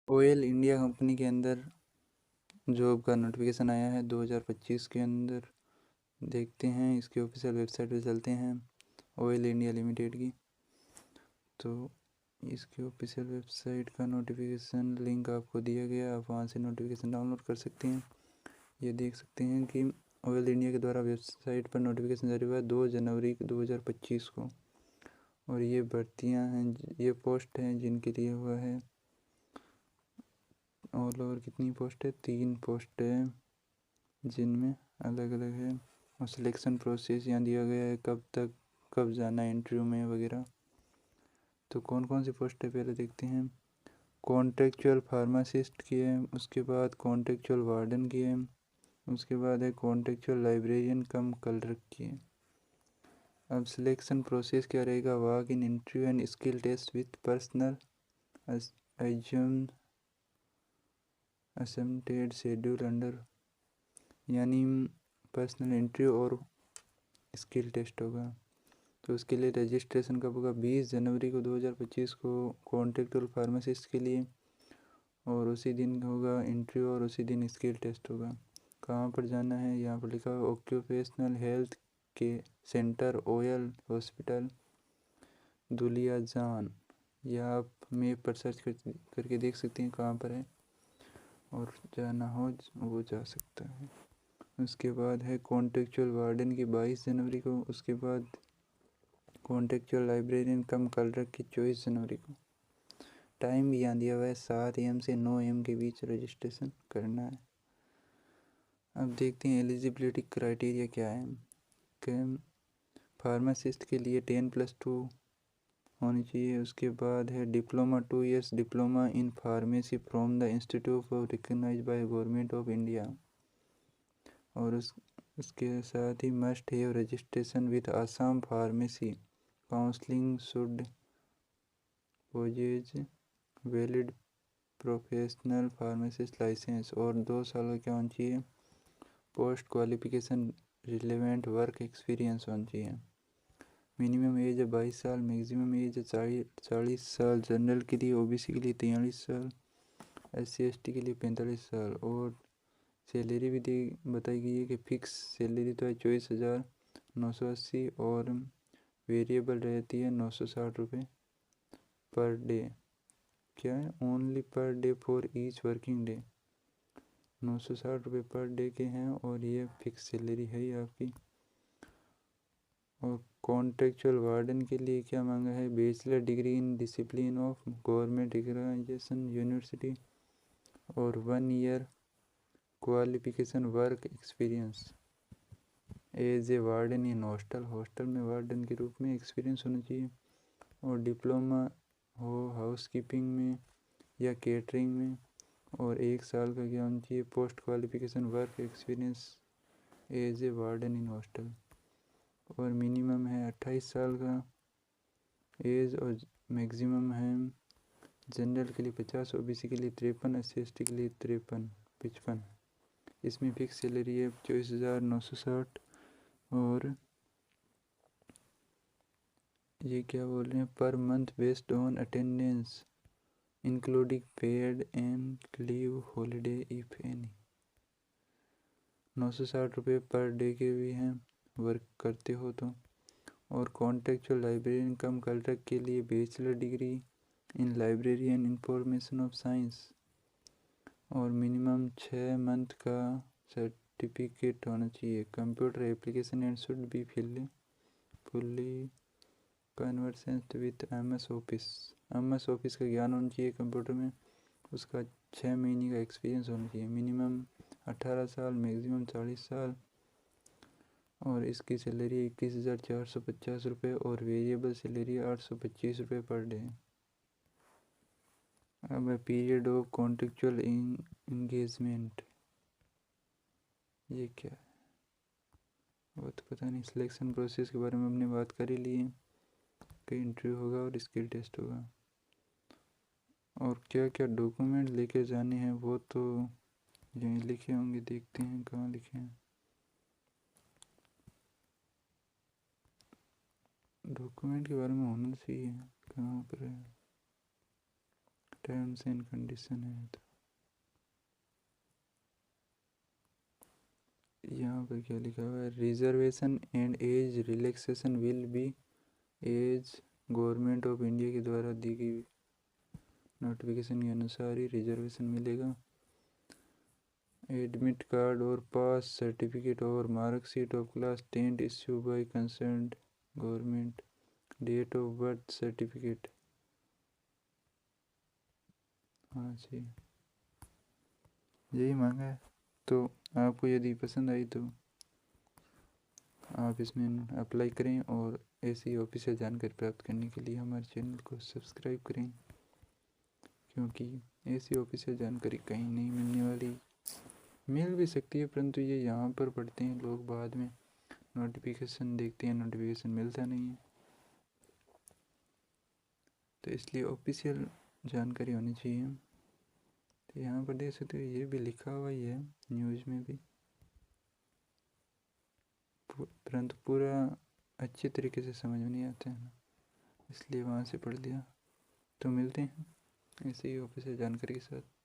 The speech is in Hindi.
ऑयल इंडिया कंपनी के अंदर जॉब का नोटिफिकेशन आया है 2025 के अंदर। देखते हैं इसकी ऑफिशियल वेबसाइट पे चलते हैं, ऑयल इंडिया लिमिटेड की। तो इसकी ऑफिशियल वेबसाइट का नोटिफिकेशन लिंक आपको दिया गया, आप वहाँ से नोटिफिकेशन डाउनलोड कर सकते हैं। ये देख सकते हैं कि ऑयल इंडिया के द्वारा वेबसाइट पर नोटिफिकेशन जारी हुआ 2 जनवरी 2025 को। और ये भर्तियाँ हैं, ये पोस्ट हैं जिनके लिए हुआ है। ऑल ओवर कितनी पोस्ट है? 3 पोस्ट है, जिनमें अलग अलग है। और सिलेक्शन प्रोसेस यहाँ दिया गया है, कब तक कब जाना है इंटरव्यू में वगैरह। तो कौन कौन सी पोस्ट है पहले देखते हैं। कॉन्ट्रेक्चुअल फार्मासिस्ट की है, उसके बाद कॉन्ट्रेक्चुअल वार्डन की है, उसके बाद है कॉन्ट्रेक्चुअल लाइब्रेरियन कम क्लर्क की है। अब सिलेक्शन प्रोसेस क्या रहेगा? Walk in interview and skill test with personal exempted schedule under, यानी पर्सनल इंटरव्यू और स्किल टेस्ट होगा। तो उसके लिए रजिस्ट्रेशन कब होगा? 20 जनवरी को 2025 को कॉन्ट्रेक्चुअल फार्मासिस्ट के लिए, और उसी दिन होगा इंटरव्यू और उसी दिन स्किल टेस्ट होगा। कहाँ पर जाना है? यहाँ पर लिखा हुआ ऑक्यूपेशनल हेल्थ के सेंटर, ऑयल हॉस्पिटल, दुलियाजान। या आप मैप पर सर्च करके देख सकते हैं कहाँ पर है, और जाना हो वो जा सकता है। उसके बाद है कॉन्ट्रेक्चुअल वार्डन की 22 जनवरी को, उसके बाद कॉन्ट्रेक्चुअल लाइब्रेरियन कम क्लर्क की 24 जनवरी को। टाइम भी यहाँ दिया हुआ है, 7 AM से 9 AM के बीच रजिस्ट्रेशन करना है। अब देखते हैं एलिजिबिलिटी क्राइटेरिया क्या है। कि फार्मासिस्ट के लिए 10+2 होनी चाहिए। उसके बाद है diploma 2 years diploma in pharmacy from the institute of recognize by government of India. और उसके साथ ही must have registration with Assam pharmacy counselling should possess valid professional pharmacist licence. और 2 साल का क्या होना चाहिए? Post qualification relevant work experience होना चाहिए। मिनिमम एज है 22 साल, मैक्सिमम एज है 40 साल। जनरल के लिए, ओबीसी के लिए 43 साल, SC ST के लिए 45 साल। और सैलरी भी दी बताई गई है कि फिक्स सैलरी तो है 24,980, और वेरिएबल रहती है 960 रुपये पर डे। क्या है? Only per day for each working day. 960 रुपये पर डे के हैं, और ये फिक्स सैलरी है ही आपकी। और कॉन्ट्रेक्चुअल वार्डन के लिए क्या मांगा है? Bachelor degree in discipline of government recognisation university, और 1 year qualification work experience as a warden in hostel. Hostel में वार्डन के रूप में एक्सपीरियंस होना चाहिए। और डिप्लोमा हो हाउसकीपिंग में या केटरिंग में, और 1 साल का क्या होना चाहिए? Post qualification work experience as a warden in hostel. और मिनिमम है 28 साल का एज, और मैक्सिमम है जनरल के लिए 50, ओबीसी के लिए 53, SC ST के लिए 55। इसमें फिक्स सैलरी है 24,960। और ये क्या बोल रहे हैं? Per month based on attendance including paid and leave holiday if any. 960 रुपये पर डे के भी हैं वर्क करते हो तो। और कॉन्ट्रेक्चुअल लाइब्रेरियन कम क्लर्क के लिए bachelor degree in library and information of science, और मिनिमम 6 मंथ का सर्टिफिकेट होना चाहिए। Computer application and should be fully conversant with MS office का ज्ञान होना चाहिए कंप्यूटर में। उसका 6 महीने का एक्सपीरियंस होना चाहिए। मिनिमम 18 साल, मैक्सिमम 40 साल। और इसकी सैलरी 21,450 रुपये, और वेरिएबल सैलरी 825 रुपये पर डे। अब पीरियड ऑफ कॉन्ट्रेक्चुअल इंगेजमेंट, ये क्या है वो तो पता नहीं। सिलेक्शन प्रोसेस के बारे में हमने बात कर ही ली है कि इंटरव्यू होगा और स्किल टेस्ट होगा। और क्या क्या डॉक्यूमेंट लेके जाने हैं वो तो यहीं लिखे होंगे, देखते हैं कहाँ लिखे हैं। डॉक्यूमेंट के बारे में होना चाहिए, कहाँ पर है? टर्म्स एंड कंडीशन है। तो यहाँ पर क्या लिखा हुआ है, reservation and age relaxation will be as government of India के द्वारा दी गई नोटिफिकेशन के अनुसार ही रिजर्वेशन मिलेगा। एडमिट कार्ड और पास सर्टिफिकेट और marksheet of class 10 issue by concerned government. Date of birth certificate, हाँ जी यही मांगा है। तो आपको यदि पसंद आई तो आप इसमें अप्लाई करें, और ऐसी ऑफिशियल जानकारी प्राप्त करने के लिए हमारे चैनल को सब्सक्राइब करें, क्योंकि ऐसी ऑफिशियल जानकारी कहीं नहीं मिलने वाली, मिल भी सकती है परंतु ये यहाँ पर पढ़ते हैं लोग, बाद में नोटिफिकेशन देखते हैं, नोटिफिकेशन मिलता नहीं है। तो इसलिए ऑफिशियल जानकारी होनी चाहिए। तो यहाँ पर देख सकते हो ये भी लिखा हुआ ही है न्यूज़ में भी, परंतु पूरा अच्छे तरीके से समझ में नहीं आता है ना, इसलिए वहाँ से पढ़ लिया। तो मिलते हैं ऐसे ही ऑफिशियल जानकारी के साथ।